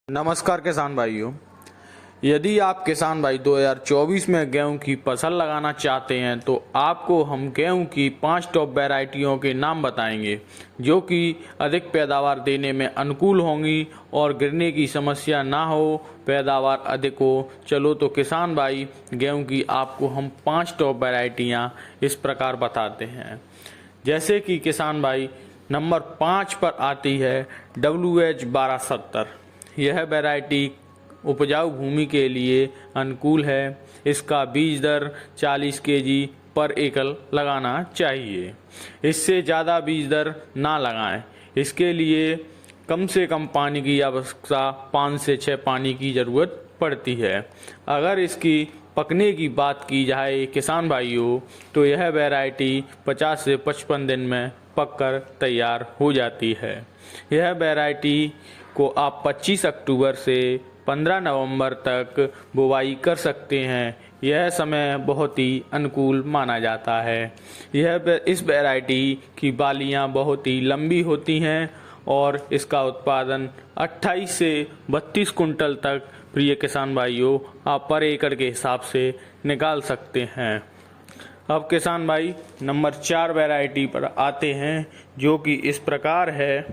नमस्कार किसान भाइयों। यदि आप किसान भाई 2024 में गेहूं की फसल लगाना चाहते हैं तो आपको हम गेहूं की 5 टॉप वैरायटियों के नाम बताएंगे जो कि अधिक पैदावार देने में अनुकूल होंगी और गिरने की समस्या ना हो, पैदावार अधिक हो। चलो तो किसान भाई गेहूं की आपको हम 5 टॉप वैरायटियां इस प्रकार बताते हैं। जैसे कि किसान भाई नंबर 5 पर आती है WH1270। यह वैरायटी उपजाऊ भूमि के लिए अनुकूल है। इसका बीज दर 40 केजी पर एकड़ लगाना चाहिए। इससे ज़्यादा बीज दर ना लगाएं। इसके लिए कम से कम पानी की आवश्यकता 5 से 6 पानी की ज़रूरत पड़ती है। अगर इसकी पकने की बात की जाए किसान भाइयों तो यह वैरायटी 50 से 55 दिन में पककर तैयार हो जाती है। यह वैरायटी को आप 25 अक्टूबर से 15 नवंबर तक बुवाई कर सकते हैं। यह समय बहुत ही अनुकूल माना जाता है। इस वैरायटी की बालियां बहुत ही लंबी होती हैं और इसका उत्पादन 28 से 32 कुंटल तक प्रिय किसान भाइयों आप पर एकड़ के हिसाब से निकाल सकते हैं। अब किसान भाई नंबर 4 वैरायटी पर आते हैं जो कि इस प्रकार है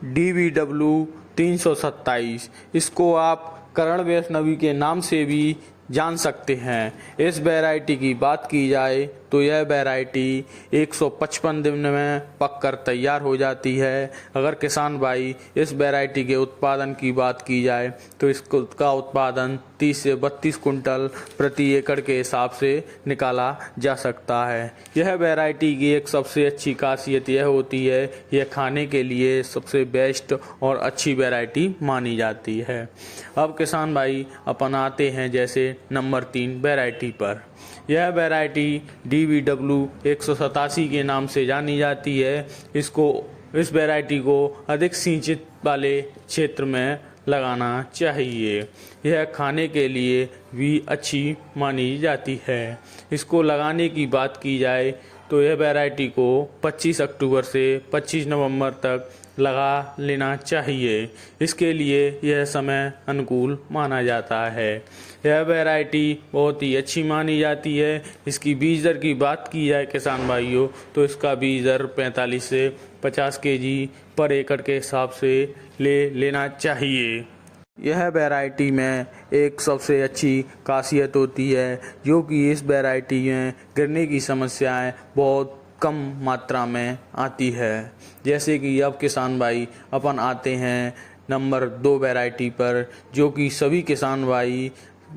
DBW327। इसको आप करण वैष्णवी के नाम से भी जान सकते हैं। इस वैरायटी की बात की जाए तो यह वैरायटी 155 दिन में पककर तैयार हो जाती है। अगर किसान भाई इस वैरायटी के उत्पादन की बात की जाए तो इसका उत्पादन 30 से 32 कुंटल प्रति एकड़ के हिसाब से निकाला जा सकता है। यह वैरायटी की एक सबसे अच्छी खासियत यह होती है, यह खाने के लिए सबसे बेस्ट और अच्छी वैरायटी मानी जाती है। अब किसान भाई अपन आते हैं जैसे नंबर 3 वैरायटी पर। यह वैरायटी DBW187 के नाम से जानी जाती है। इस वैरायटी को अधिक सिंचित वाले क्षेत्र में लगाना चाहिए। यह खाने के लिए भी अच्छी मानी जाती है। इसको लगाने की बात की जाए तो यह वैरायटी को 25 अक्टूबर से 25 नवंबर तक लगा लेना चाहिए। इसके लिए यह समय अनुकूल माना जाता है। यह वैरायटी बहुत ही अच्छी मानी जाती है। इसकी बीज दर की बात की जाए किसान भाइयों तो इसका बीज दर 45 से 50 केजी पर एकड़ के हिसाब से लेना चाहिए। यह वैरायटी में एक सबसे अच्छी खासियत होती है जो कि इस वैरायटी में गिरने की समस्याएं बहुत कम मात्रा में आती है। जैसे कि अब किसान भाई अपन आते हैं नंबर 2 वैरायटी पर जो कि सभी किसान भाई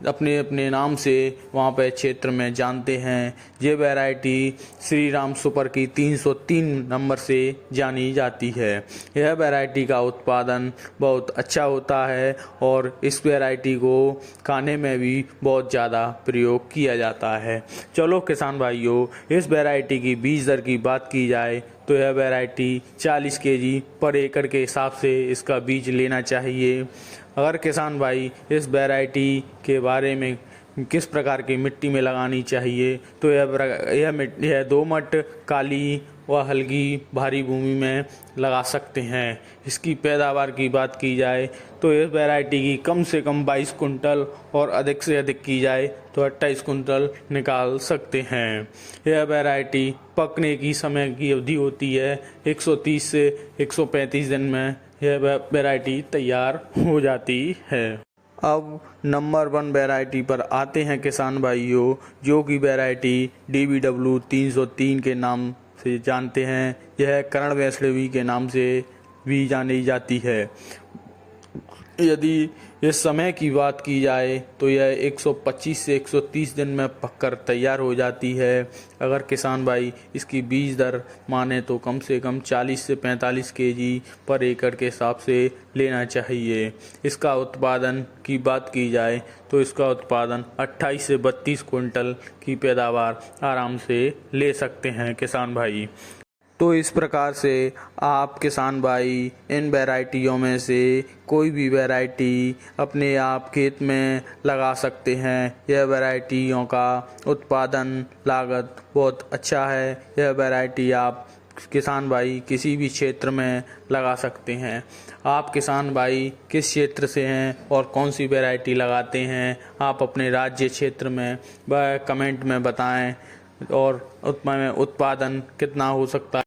अपने अपने नाम से वहाँ पे क्षेत्र में जानते हैं। ये वैरायटी श्री राम सुपर की 303 नंबर से जानी जाती है। यह वैरायटी का उत्पादन बहुत अच्छा होता है और इस वैरायटी को खाने में भी बहुत ज़्यादा प्रयोग किया जाता है। चलो किसान भाइयों इस वैरायटी की बीज दर की बात की जाए तो यह वैरायटी 40 केजी पर एकड़ के हिसाब से इसका बीज लेना चाहिए। अगर किसान भाई इस वैरायटी के बारे में किस प्रकार की मिट्टी में लगानी चाहिए तो यह दोमट, काली व हल्की भारी भूमि में लगा सकते हैं। इसकी पैदावार की बात की जाए तो इस वैरायटी की कम से कम 22 कुंटल और अधिक से अधिक की जाए तो 28 कुंटल निकाल सकते हैं। यह वैरायटी पकने की समय की अवधि होती है 130 से 135 दिन में यह वैरायटी तैयार हो जाती है। अब नंबर 1 वैरायटी पर आते हैं किसान भाइयों जो कि वैरायटी DBW303 के नाम से जानते हैं। यह करण वैष्णवी के नाम से भी जानी जाती है। यदि इस समय की बात की जाए तो यह 125 से 130 दिन में पककर तैयार हो जाती है। अगर किसान भाई इसकी बीज दर माने तो कम से कम 40 से 45 केजी पर एकड़ के हिसाब से लेना चाहिए। इसका उत्पादन की बात की जाए तो इसका उत्पादन 28 से 32 कुंटल की पैदावार आराम से ले सकते हैं किसान भाई। तो इस प्रकार से आप किसान भाई इन वैरायटियों में से कोई भी वैरायटी अपने आप खेत में लगा सकते हैं। यह वैरायटियों का उत्पादन लागत बहुत अच्छा है। यह वैरायटी आप किसान भाई किसी भी क्षेत्र में लगा सकते हैं। आप किसान भाई किस क्षेत्र से हैं और कौन सी वैरायटी लगाते हैं, आप अपने राज्य क्षेत्र में वह कमेंट में बताएं और उत्पादन कितना हो सकता है।